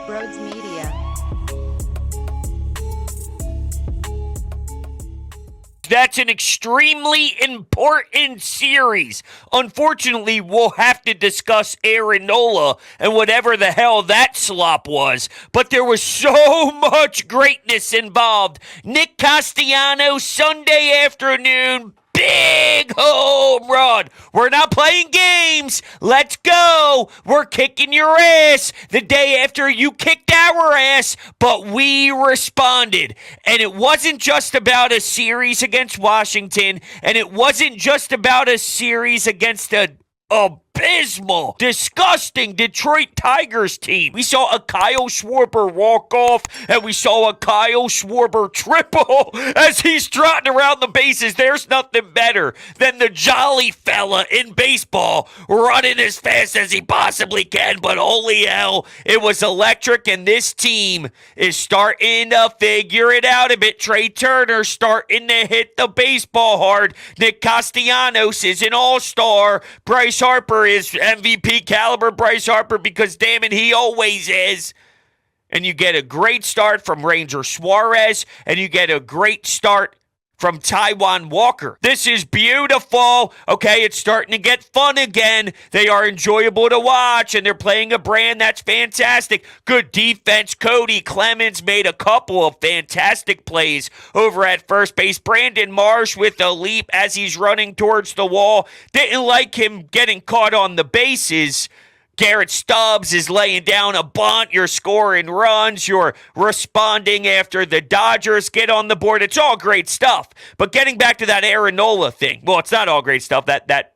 Brodes Media. That's an extremely important series. Unfortunately, we'll have to discuss Aaron Nola and whatever the hell that slop was. But there was so much greatness involved. Nick Castellanos, Sunday afternoon, big home run. We're not playing games. Let's go. We're kicking your ass the day after you kicked our ass, but we responded. And it wasn't just about a series against Washington, and it wasn't just about a series against a abysmal, disgusting Detroit Tigers team. We saw a Kyle Schwarber walk off, and we saw a Kyle Schwarber triple as he's trotting around the bases. There's nothing better than the jolly fella in baseball running as fast as he possibly can, but holy hell, it was electric, and this team is starting to figure it out a bit. Trey Turner starting to hit the baseball hard. Nick Castellanos is an all-star. Bryce Harper is MVP caliber Bryce Harper because, damn it, he always is. And you get a great start from Ranger Suarez, and you get a great start from Taijuan Walker. This is beautiful. Okay, it's starting to get fun again. They are enjoyable to watch, and they're playing a brand that's fantastic. Good defense. Cody Clemens made a couple of fantastic plays over at first base. Brandon Marsh with a leap as he's running towards the wall. Didn't like him getting caught on the bases. Garrett Stubbs is laying down a bunt. You're scoring runs. You're responding after the Dodgers get on the board. It's all great stuff. But getting back to that Aaron Nola thing, well, it's not all great stuff. That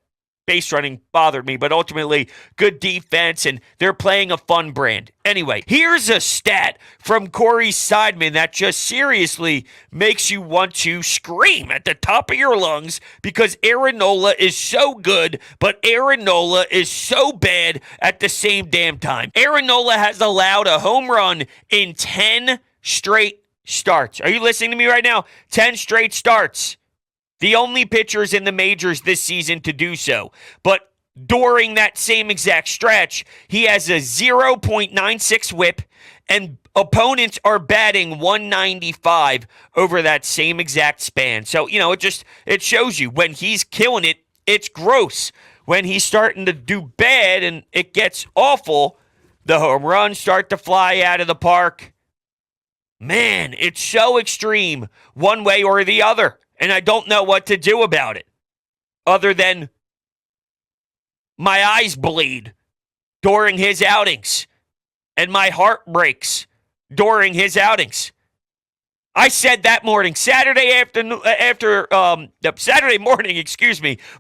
base running bothered me, but ultimately good defense, and they're playing a fun brand. Anyway, here's a stat from Corey Seidman that just seriously makes you want to scream at the top of your lungs because Aaron Nola is so good, but Aaron Nola is so bad at the same damn time. Aaron Nola has allowed a home run in 10 straight starts. Are you listening to me right now? 10 straight starts. The only pitchers in the majors this season to do so. But during that same exact stretch, he has a 0.96 whip, and opponents are batting 195 over that same exact span. So, it shows you when he's killing it, it's gross. When he's starting to do bad and it gets awful, the home runs start to fly out of the park. Man, it's so extreme one way or the other. And I don't know what to do about it other than my eyes bleed during his outings and my heart breaks during his outings. I said that morning, Saturday morning,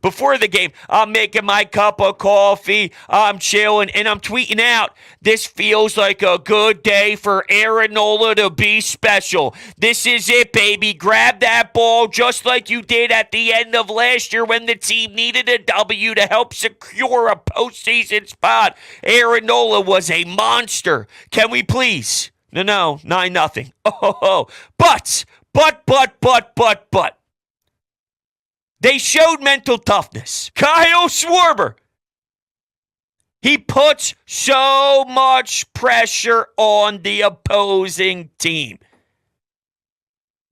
before the game, I'm making my cup of coffee, I'm chilling, and I'm tweeting out, this feels like a good day for Aaron Nola to be special. This is it, baby. Grab that ball just like you did at the end of last year when the team needed a W to help secure a postseason spot. Aaron Nola was a monster. Can we please? No, 9-0. But. They showed mental toughness. Kyle Schwarber. He puts so much pressure on the opposing team.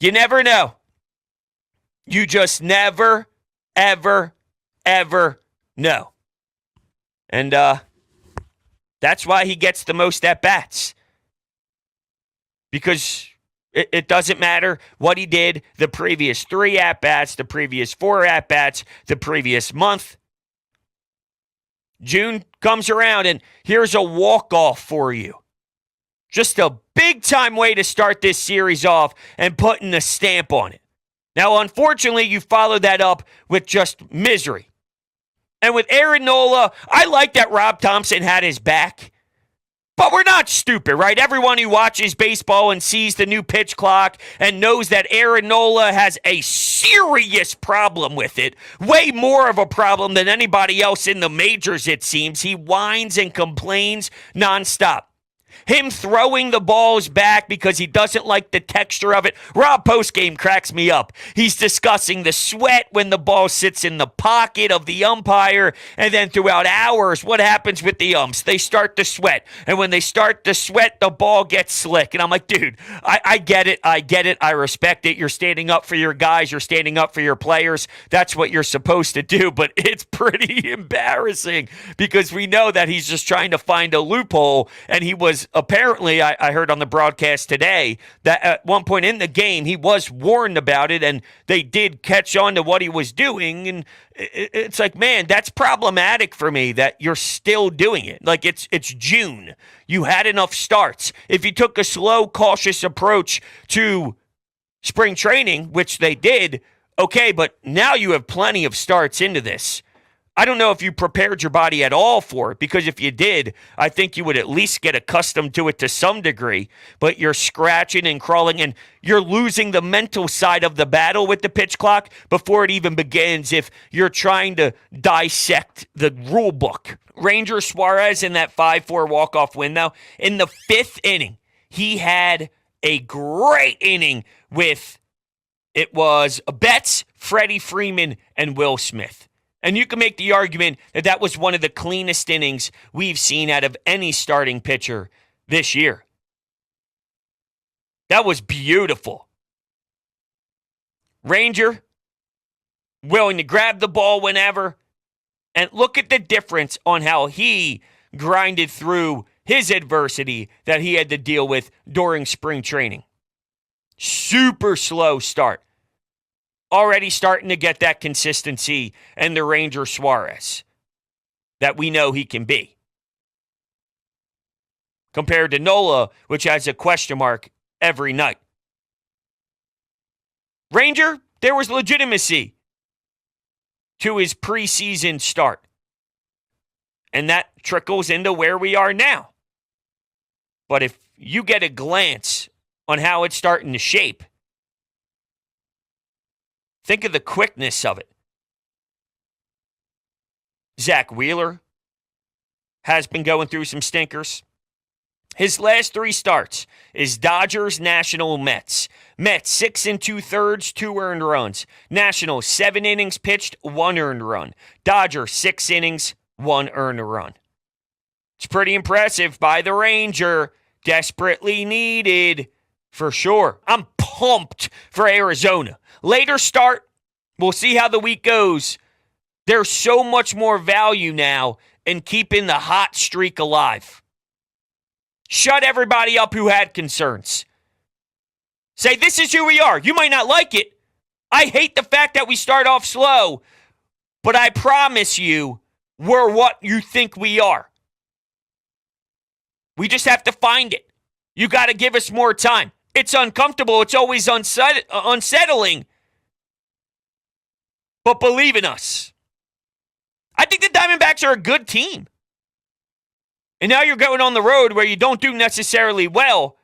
You never know. You just never, ever know. And that's why he gets the most at-bats. Because it doesn't matter what he did the previous 3 at-bats, the previous 4 at-bats, the previous month. June comes around, and here's a walk-off for you. Just a big-time way to start this series off and putting a stamp on it. Now, unfortunately, you followed that up with just misery. And with Aaron Nola, I like that Rob Thompson had his back. But we're not stupid, right? Everyone who watches baseball and sees the new pitch clock and knows that Aaron Nola has a serious problem with it, way more of a problem than anybody else in the majors, it seems. He whines and complains nonstop. Him throwing the balls back because he doesn't like the texture of it. Rob postgame cracks me up. He's discussing the sweat when the ball sits in the pocket of the umpire, and then throughout hours, what happens with the umps? They start to sweat, and when they start to sweat, the ball gets slick. And I'm like, dude, I get it. I get it. I respect it. You're standing up for your guys. You're standing up for your players. That's what you're supposed to do, but it's pretty embarrassing because we know that he's just trying to find a loophole, and he was apparently, I heard on the broadcast today that at one point in the game, he was warned about it, and they did catch on to what he was doing. And it's like, man, that's problematic for me that you're still doing it. Like, it's June. You had enough starts. If you took a slow, cautious approach to spring training, which they did, okay, but now you have plenty of starts into this. I don't know if you prepared your body at all for it, because if you did, I think you would at least get accustomed to it to some degree, but you're scratching and crawling, and you're losing the mental side of the battle with the pitch clock before it even begins if you're trying to dissect the rule book. Ranger Suarez in that 5-4 walk-off win, though, in the 5th inning, he had a great inning with, it was Betts, Freddie Freeman, and Will Smith. And you can make the argument that that was one of the cleanest innings we've seen out of any starting pitcher this year. That was beautiful. Ranger, willing to grab the ball whenever. And look at the difference on how he grinded through his adversity that he had to deal with during spring training. Super slow start. Already starting to get that consistency and the Ranger Suarez that we know he can be. Compared to Nola, which has a question mark every night. Ranger, there was legitimacy to his preseason start. And that trickles into where we are now. But if you get a glance on how it's starting to shape, think of the quickness of it. Zach Wheeler has been going through some stinkers. His last 3 starts is Dodgers, National, Mets. Mets, 6 2/3, 2 earned runs. Nationals, 7 innings pitched, 1 earned run. Dodgers, 6 innings, 1 earned run. It's pretty impressive by the Ranger. Desperately needed, for sure. I'm pumped for Arizona. Later start. We'll see how the week goes. There's so much more value now in keeping the hot streak alive. Shut everybody up who had concerns. Say, this is who we are. You might not like it. I hate the fact that we start off slow, but I promise you, we're what you think we are. We just have to find it. You got to give us more time. It's uncomfortable. It's always unsettling. But believe in us. I think the Diamondbacks are a good team. And now you're going on the road where you don't do necessarily well,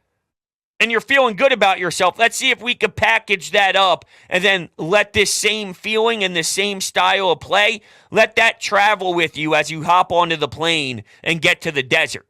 and you're feeling good about yourself. Let's see if we could package that up and then let this same feeling and the same style of play, let that travel with you as you hop onto the plane and get to the desert.